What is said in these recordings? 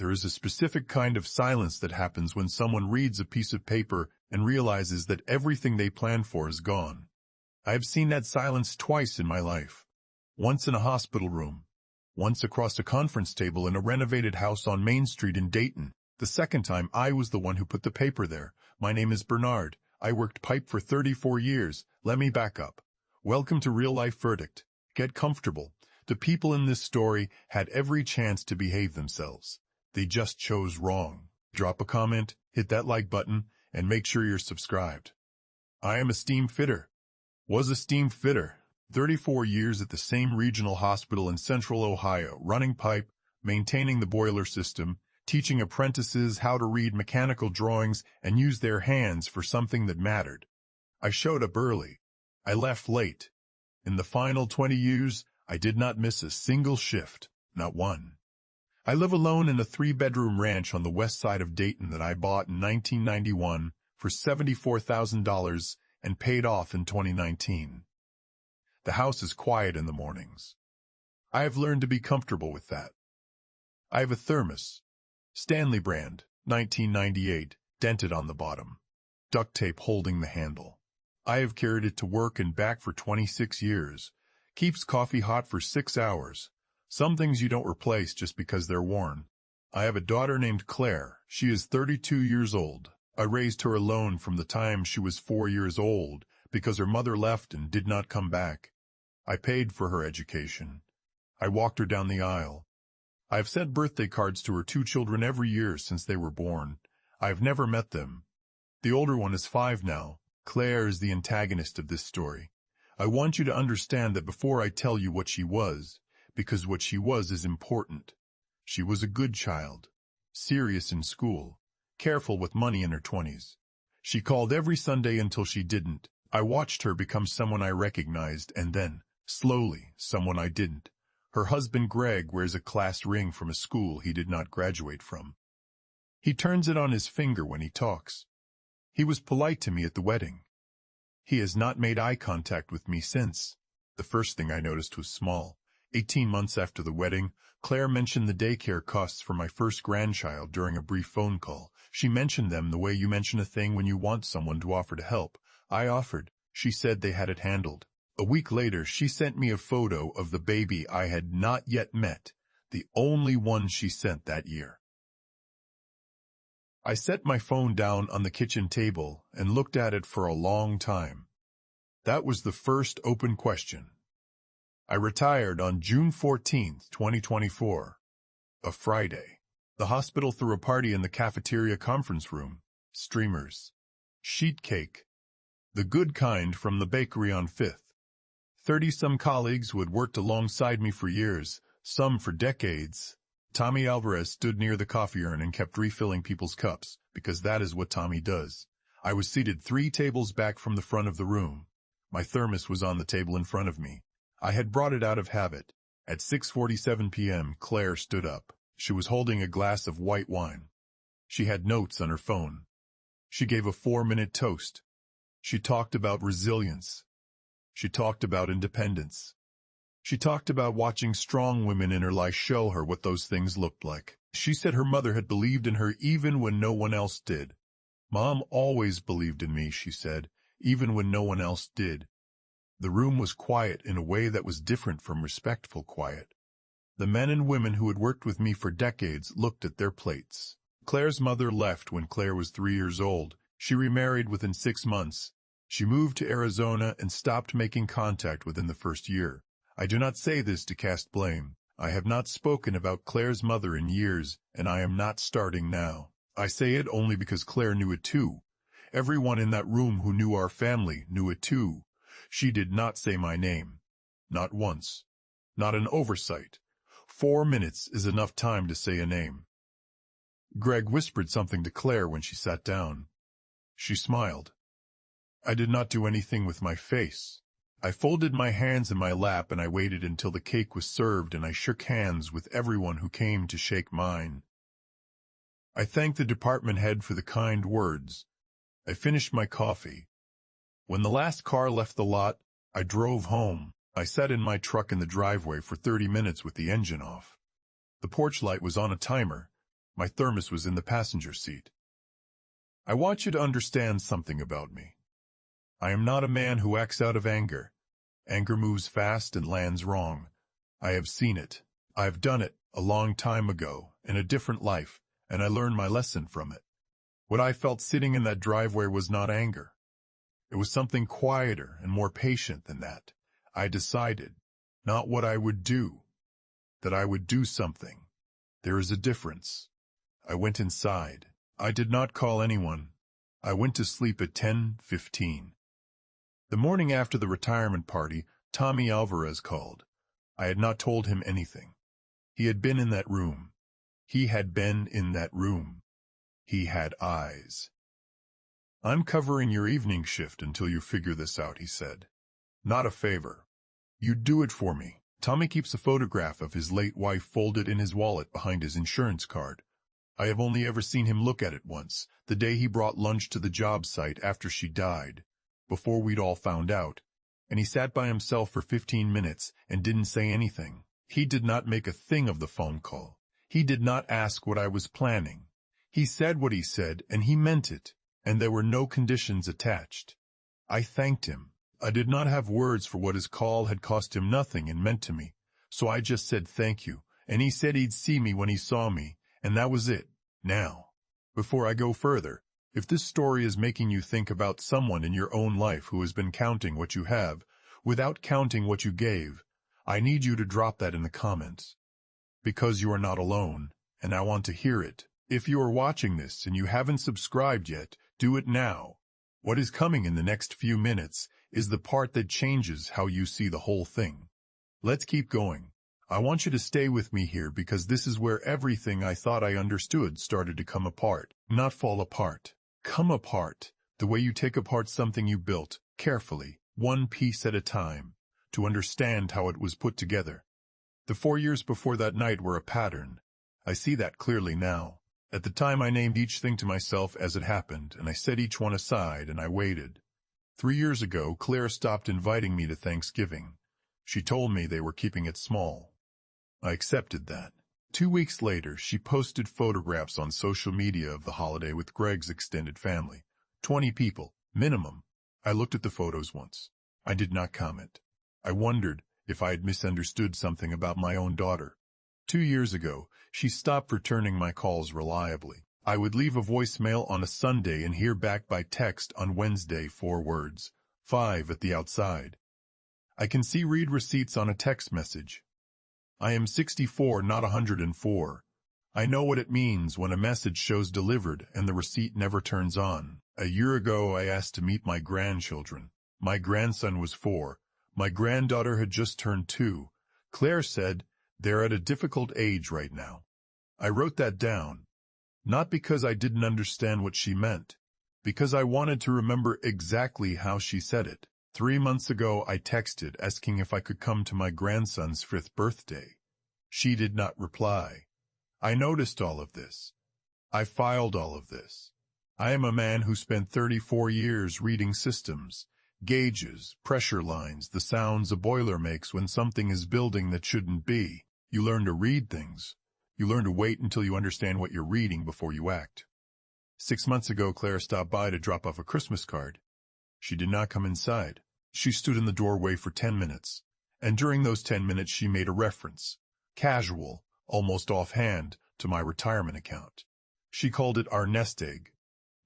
There is a specific kind of silence that happens when someone reads a piece of paper and realizes that everything they planned for is gone. I have seen that silence twice in my life. Once in a hospital room. Once across a conference table in a renovated house on Main Street in Dayton. The second time, I was the one who put the paper there. My name is Bernard. I worked pipe for 34 years. Let me back up. Welcome to Real Life Verdict. Get comfortable. The people in this story had every chance to behave themselves. They just chose wrong. Drop a comment, hit that like button, and make sure you're subscribed. I am a steam fitter. Was a steam fitter. 34 years at the same regional hospital in Central Ohio, running pipe, maintaining the boiler system, teaching apprentices how to read mechanical drawings and use their hands for something that mattered. I showed up early. I left late. In the final 20 years, I did not miss a single shift, not one. I live alone in a 3-bedroom ranch on the west side of Dayton that I bought in 1991 for $74,000 and paid off in 2019. The house is quiet in the mornings. I have learned to be comfortable with that. I have a thermos, Stanley brand, 1998, dented on the bottom, duct tape holding the handle. I have carried it to work and back for 26 years. Keeps coffee hot for 6 hours. Some things you don't replace just because they're worn. I have a daughter named Claire. She is 32 years old. I raised her alone from the time she was 4 years old because her mother left and did not come back. I paid for her education. I walked her down the aisle. I have sent birthday cards to her 2 children every year since they were born. I have never met them. The older one is 5 now. Claire is the antagonist of this story. I want you to understand that before I tell you what she was, because what she was is important. She was a good child, serious in school, careful with money in her 20s. She called every Sunday until she didn't. I watched her become someone I recognized and then, slowly, someone I didn't. Her husband Greg wears a class ring from a school he did not graduate from. He turns it on his finger when he talks. He was polite to me at the wedding. He has not made eye contact with me since. The first thing I noticed was small. 18 months after the wedding, Claire mentioned the daycare costs for my first grandchild during a brief phone call. She mentioned them the way you mention a thing when you want someone to offer to help. I offered. She said they had it handled. A week later, she sent me a photo of the baby I had not yet met, the only one she sent that year. I set my phone down on the kitchen table and looked at it for a long time. That was the first open question. I retired on June 14, 2024, a Friday. The hospital threw a party in the cafeteria conference room. Streamers. Sheet cake. The good kind from the bakery on 5th. 30-some colleagues who had worked alongside me for years, some for decades. Tommy Alvarez stood near the coffee urn and kept refilling people's cups, because that is what Tommy does. I was seated 3 tables back from the front of the room. My thermos was on the table in front of me. I had brought it out of habit. At 6:47 p.m., Claire stood up. She was holding a glass of white wine. She had notes on her phone. She gave a 4-minute toast. She talked about resilience. She talked about independence. She talked about watching strong women in her life show her what those things looked like. She said her mother had believed in her even when no one else did. Mom always believed in me, she said, even when no one else did. The room was quiet in a way that was different from respectful quiet. The men and women who had worked with me for decades looked at their plates. Claire's mother left when Claire was 3 years old. She remarried within 6 months. She moved to Arizona and stopped making contact within the first year. I do not say this to cast blame. I have not spoken about Claire's mother in years, and I am not starting now. I say it only because Claire knew it too. Everyone in that room who knew our family knew it too. She did not say my name. Not once. Not an oversight. 4 minutes is enough time to say a name. Greg whispered something to Claire when she sat down. She smiled. I did not do anything with my face. I folded my hands in my lap and I waited until the cake was served and I shook hands with everyone who came to shake mine. I thanked the department head for the kind words. I finished my coffee. When the last car left the lot, I drove home. I sat in my truck in the driveway for 30 minutes with the engine off. The porch light was on a timer. My thermos was in the passenger seat. I want you to understand something about me. I am not a man who acts out of anger. Anger moves fast and lands wrong. I have seen it. I've done it a long time ago, in a different life, and I learned my lesson from it. What I felt sitting in that driveway was not anger. It was something quieter and more patient than that. I decided, not what I would do, that I would do something. There is a difference. I went inside. I did not call anyone. I went to sleep at 10:15. The morning after the retirement party, Tommy Alvarez called. I had not told him anything. He had been in that room. He had been in that room. He had eyes. I'm covering your evening shift until you figure this out, he said. Not a favor. You'd do it for me. Tommy keeps a photograph of his late wife folded in his wallet behind his insurance card. I have only ever seen him look at it once, the day he brought lunch to the job site after she died, before we'd all found out, and he sat by himself for 15 minutes and didn't say anything. He did not make a thing of the phone call. He did not ask what I was planning. He said what he said, and he meant it, and there were no conditions attached. I thanked him. I did not have words for what his call had cost him nothing and meant to me, so I just said thank you, and he said he'd see me when he saw me, and that was it. Now, before I go further, if this story is making you think about someone in your own life who has been counting what you have, without counting what you gave, I need you to drop that in the comments. Because you are not alone, and I want to hear it. If you are watching this and you haven't subscribed yet, do it now. What is coming in the next few minutes is the part that changes how you see the whole thing. Let's keep going. I want you to stay with me here because this is where everything I thought I understood started to come apart. Not fall apart. Come apart. The way you take apart something you built, carefully, one piece at a time, to understand how it was put together. The 4 years before that night were a pattern. I see that clearly now. At the time I named each thing to myself as it happened, and I set each one aside, and I waited. 3 years ago, Claire stopped inviting me to Thanksgiving. She told me they were keeping it small. I accepted that. 2 weeks later, she posted photographs on social media of the holiday with Greg's extended family. 20 people, minimum. I looked at the photos once. I did not comment. I wondered if I had misunderstood something about my own daughter. 2 years ago, she stopped returning my calls reliably. I would leave a voicemail on a Sunday and hear back by text on Wednesday 4 words, 5 at the outside. I can see read receipts on a text message. I am 64, not 104. I know what it means when a message shows delivered and the receipt never turns on. A year ago, I asked to meet my grandchildren. My grandson was 4. My granddaughter had just turned 2. Claire said, "They're at a difficult age right now." I wrote that down, not because I didn't understand what she meant, because I wanted to remember exactly how she said it. 3 months ago, I texted asking if I could come to my grandson's 5th birthday. She did not reply. I noticed all of this. I filed all of this. I am a man who spent 34 years reading systems, gauges, pressure lines, the sounds a boiler makes when something is building that shouldn't be. You learn to read things. You learn to wait until you understand what you're reading before you act. 6 months ago, Claire stopped by to drop off a Christmas card. She did not come inside. She stood in the doorway for 10 minutes, and during those 10 minutes she made a reference, casual, almost offhand, to my retirement account. She called it our nest egg.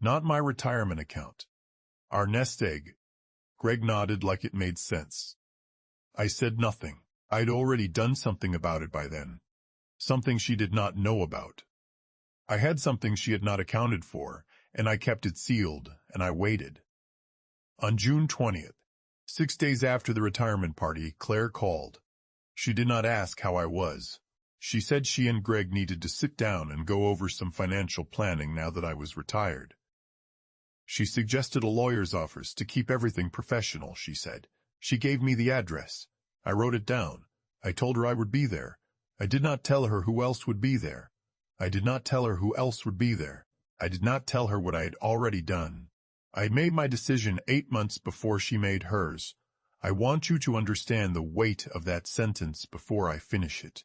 Not my retirement account. Our nest egg. Greg nodded like it made sense. I said nothing. I'd already done something about it by then. Something she did not know about. I had something she had not accounted for, and I kept it sealed, and I waited. On June 20th, 6 days after the retirement party, Claire called. She did not ask how I was. She said she and Greg needed to sit down and go over some financial planning now that I was retired. She suggested a lawyer's office to keep everything professional, she said. She gave me the address. I wrote it down. I told her I would be there. I did not tell her who else would be there. I did not tell her who else would be there. I did not tell her what I had already done. I made my decision 8 months before she made hers. I want you to understand the weight of that sentence before I finish it.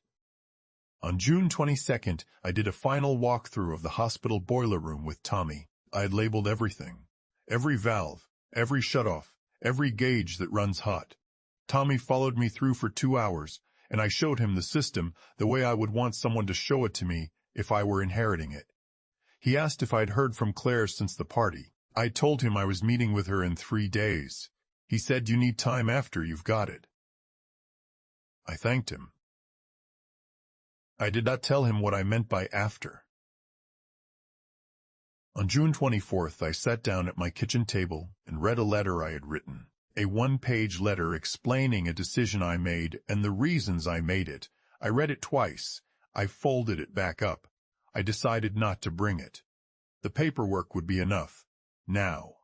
On June 22nd, I did a final walkthrough of the hospital boiler room with Tommy. I had labeled everything. Every valve, every shutoff, every gauge that runs hot. Tommy followed me through for 2 hours, and I showed him the system the way I would want someone to show it to me if I were inheriting it. He asked if I'd heard from Claire since the party. I told him I was meeting with her in 3 days. He said, "You need time after you've got it." I thanked him. I did not tell him what I meant by after. On June 24th, I sat down at my kitchen table and read a letter I had written. A 1-page letter explaining a decision I made and the reasons I made it. I read it twice. I folded it back up. I decided not to bring it. The paperwork would be enough. Now.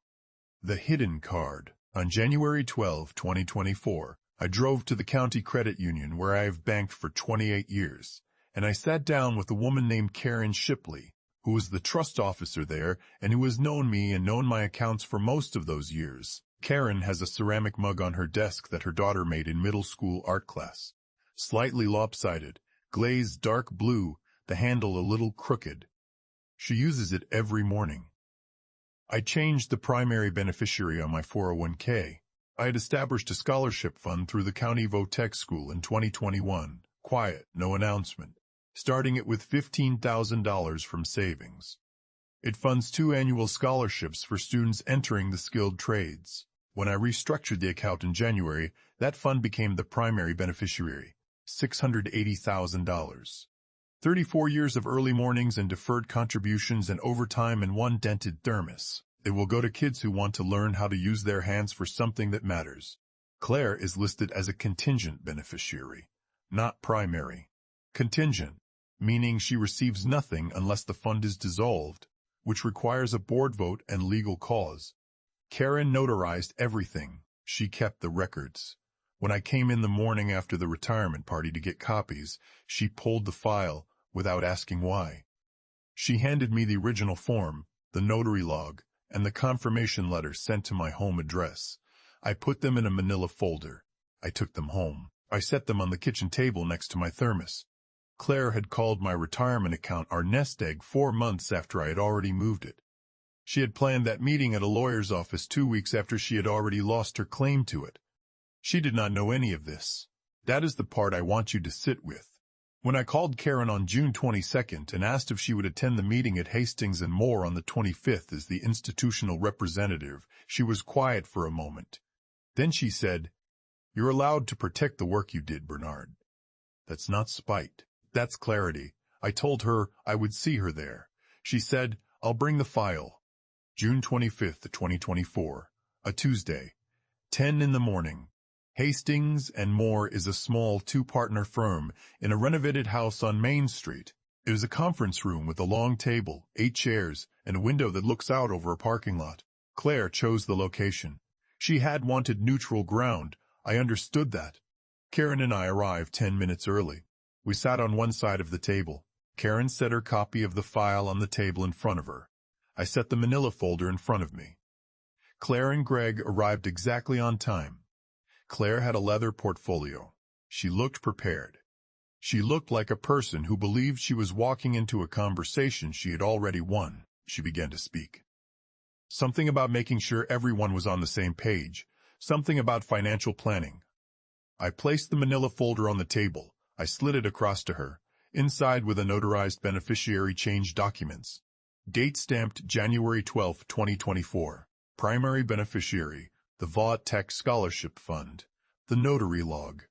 The hidden card. On January 12, 2024, I drove to the county credit union where I have banked for 28 years, and I sat down with a woman named Karen Shipley, who was the trust officer there and who has known me and known my accounts for most of those years. Karen has a ceramic mug on her desk that her daughter made in middle school art class. Slightly lopsided, glazed dark blue, the handle a little crooked. She uses it every morning. I changed the primary beneficiary on my 401k. I had established a scholarship fund through the County Votech School in 2021. Quiet, no announcement. Starting it with $15,000 from savings. It funds 2 annual scholarships for students entering the skilled trades. When I restructured the account in January, that fund became the primary beneficiary, $680,000. 34 years of early mornings and deferred contributions and overtime and 1 dented thermos. It will go to kids who want to learn how to use their hands for something that matters. Claire is listed as a contingent beneficiary, not primary. Contingent, meaning she receives nothing unless the fund is dissolved, which requires a board vote and legal cause. Karen notarized everything. She kept the records. When I came in the morning after the retirement party to get copies, she pulled the file without asking why. She handed me the original form, the notary log, and the confirmation letter sent to my home address. I put them in a manila folder. I took them home. I set them on the kitchen table next to my thermos. Claire had called my retirement account our nest egg 4 months after I had already moved it. She had planned that meeting at a lawyer's office 2 weeks after she had already lost her claim to it. She did not know any of this. That is the part I want you to sit with. When I called Karen on June 22nd and asked if she would attend the meeting at Hastings and Moore on the 25th as the institutional representative, she was quiet for a moment. Then she said, "You're allowed to protect the work you did, Bernard. That's not spite. That's clarity." I told her I would see her there. She said, "I'll bring the file." June 25th, 2024, a Tuesday, 10 in the morning. Hastings and Moore is a small 2-partner firm in a renovated house on Main Street. It is a conference room with a long table, 8 chairs, and a window that looks out over a parking lot. Claire chose the location. She had wanted neutral ground. I understood that. Karen and I arrived 10 minutes early. We sat on one side of the table. Karen set her copy of the file on the table in front of her. I set the manila folder in front of me. Claire and Greg arrived exactly on time. Claire had a leather portfolio. She looked prepared. She looked like a person who believed she was walking into a conversation she had already won. She began to speak. Something about making sure everyone was on the same page. Something about financial planning. I placed the manila folder on the table. I slid it across to her. Inside with a notarized beneficiary change documents. Date stamped January 12, 2024. Primary beneficiary, the Votech Scholarship Fund. The notary log.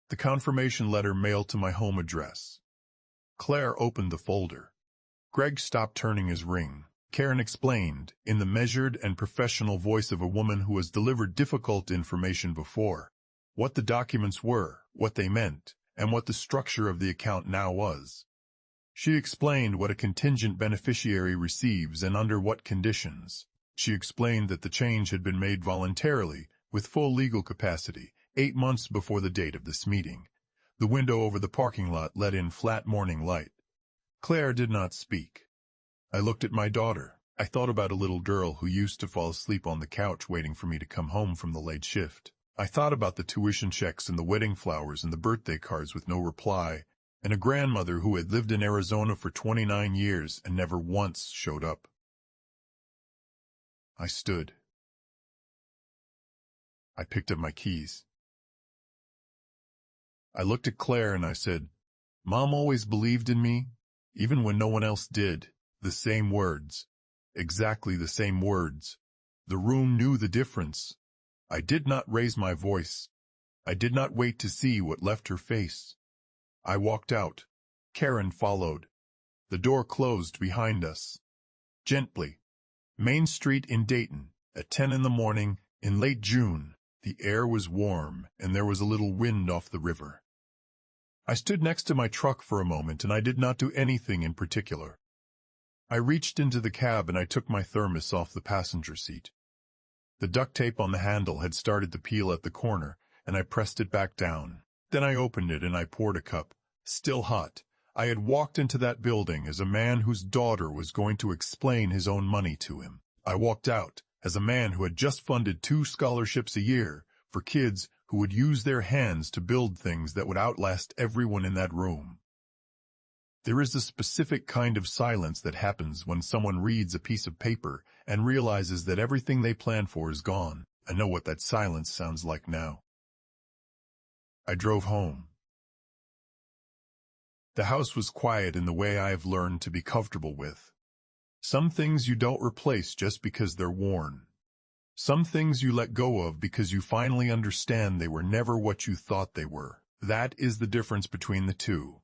The confirmation letter mailed to my home address. Claire opened the folder. Greg stopped turning his ring. Karen explained, in the measured and professional voice of a woman who has delivered difficult information before, what the documents were, what they meant, and what the structure of the account now was. She explained what a contingent beneficiary receives and under what conditions. She explained that the change had been made voluntarily, with full legal capacity, 8 months before the date of this meeting. The window over the parking lot let in flat morning light. Claire did not speak. I looked at my daughter. I thought about a little girl who used to fall asleep on the couch waiting for me to come home from the late shift. I thought about the tuition checks and the wedding flowers and the birthday cards with no reply. and a grandmother who had lived in Arizona for 29 years and never once showed up. I stood. I picked up my keys. I looked at Claire and I said, "Mom always believed in me, even when no one else did." The same words. Exactly the same words. The room knew the difference. I did not raise my voice. I did not wait to see what left her face. I walked out. Karen followed. The door closed behind us. Gently. Main Street in Dayton, at 10 in the morning, in late June. The air was warm, and there was a little wind off the river. I stood next to my truck for a moment, and I did not do anything in particular. I reached into the cab and I took my thermos off the passenger seat. The duct tape on the handle had started to peel at the corner, and I pressed it back down. Then I opened it and I poured a cup, still hot. I had walked into that building as a man whose daughter was going to explain his own money to him. I walked out as a man who had just funded 2 scholarships a year for kids who would use their hands to build things that would outlast everyone in that room. There is a specific kind of silence that happens when someone reads a piece of paper and realizes that everything they planned for is gone. I know what that silence sounds like now. I drove home. The house was quiet in the way I have learned to be comfortable with. Some things you don't replace just because they're worn. Some things you let go of because you finally understand they were never what you thought they were. That is the difference between the two.